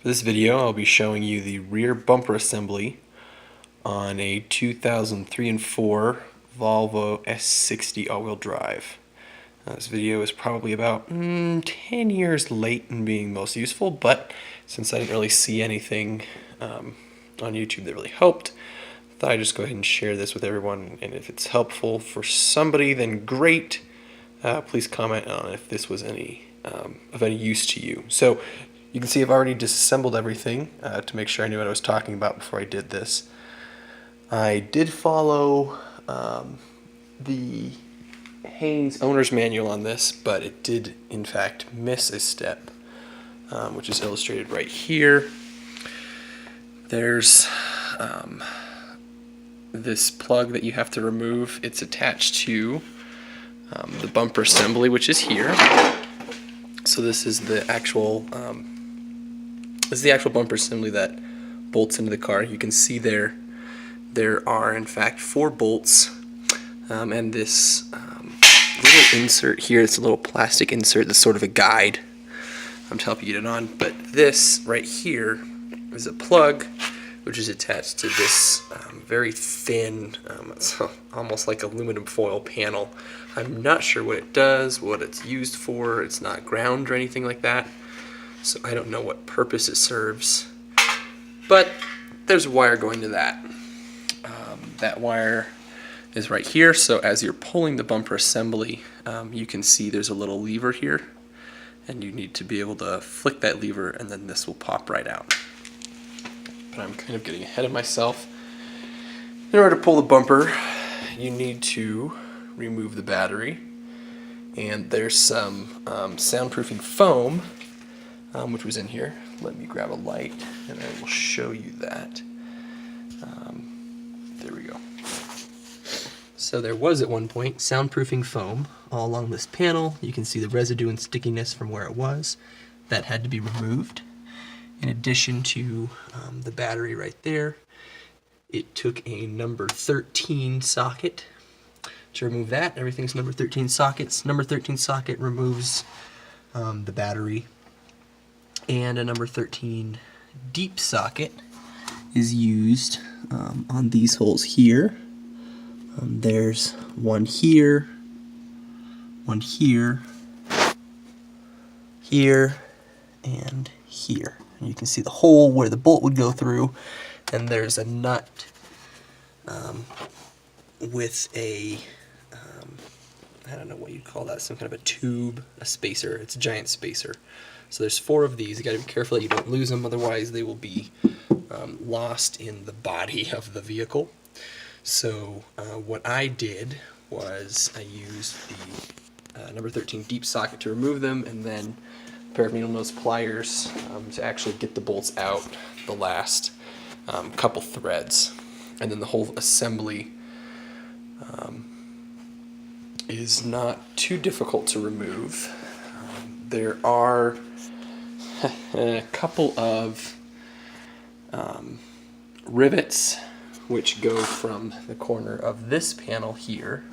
For this video, I'll be showing you the rear bumper assembly on a 2003 and 4 Volvo S60 all-wheel drive. This video is probably about 10 years late in being most useful, but since I didn't really see anything on YouTube that really helped, I thought I'd just go ahead and share this with everyone, and if it's helpful for somebody, then great. Please comment on if this was of any use to you. So you can see I've already disassembled everything to make sure I knew what I was talking about before I did this. I did follow the Haynes owner's manual on this, but it did in fact miss a step, which is illustrated right here. There's this plug that you have to remove. It's attached to the bumper assembly, which is here. So this is the actual bumper assembly that bolts into the car. You can see there are in fact 4 bolts, and this little insert here, it's a little plastic insert that's sort of a guide to help you get it on. But this right here is a plug which is attached to this very thin, it's almost like aluminum foil panel. I'm not sure what it does, what it's used for. It's not ground or anything like that, so I don't know what purpose it serves. But there's a wire going to that. That wire is right here, so as you're pulling the bumper assembly, you can see there's a little lever here, and you need to be able to flick that lever, and then this will pop right out. But I'm kind of getting ahead of myself. In order to pull the bumper, you need to remove the battery, and there's some soundproofing foam which was in here. Let me grab a light and I will show you that. There we go. So there was at one point soundproofing foam all along this panel. You can see the residue and stickiness from where it was. That had to be removed. In addition to the battery right there, it took a number 13 socket to remove that. Everything's number 13 sockets. Number 13 socket removes the battery, and a number 13 deep socket is used on these holes here. There's one here, here, and here. And you can see the hole where the bolt would go through, and there's a nut with a I don't know what you'd call that, some kind of a tube, a spacer. It's a giant spacer. So there's 4 of these. You got to be careful that you don't lose them, otherwise they will be lost in the body of the vehicle. So what I did was I used the number 13 deep socket to remove them, and then a pair of needle nose pliers to actually get the bolts out, the last couple threads. And then the whole assembly is not too difficult to remove. There are a couple of rivets which go from the corner of this panel here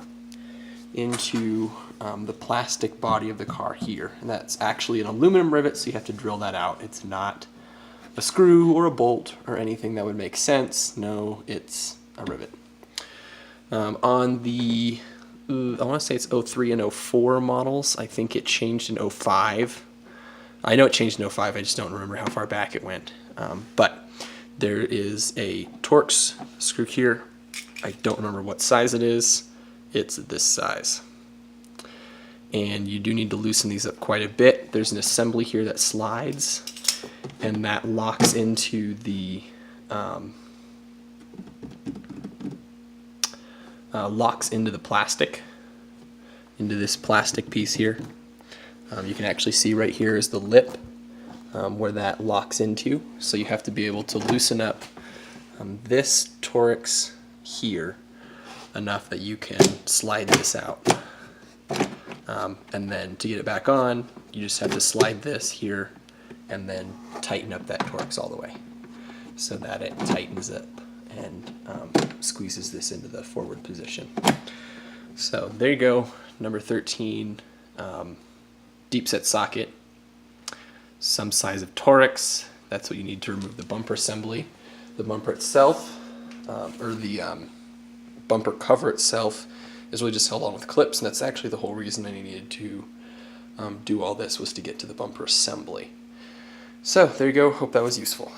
into the plastic body of the car here. And that's actually an aluminum rivet, so you have to drill that out. It's not a screw or a bolt or anything that would make sense. No, it's a rivet. On the, I want to say it's 03 and 04 models. I think it changed in 05. I know it changed in 05, I just don't remember how far back it went. But there is a torx screw here. I don't remember what size it is. It's this size. And you do need to loosen these up quite a bit. There's an assembly here that slides, and that locks into the plastic, into this plastic piece here. You can actually see right here is the lip where that locks into. So you have to be able to loosen up this torx here enough that you can slide this out. And then to get it back on, you just have to slide this here and then tighten up that torx all the way so that it tightens up and squeezes this into the forward position. So there you go, number 13 deep set socket, some size of torx That's what you need to remove the bumper assembly. The bumper itself, or the bumper cover itself, is really just held on with clips, and that's actually the whole reason I needed to do all this, was to get to the bumper assembly. So there you go. Hope that was useful.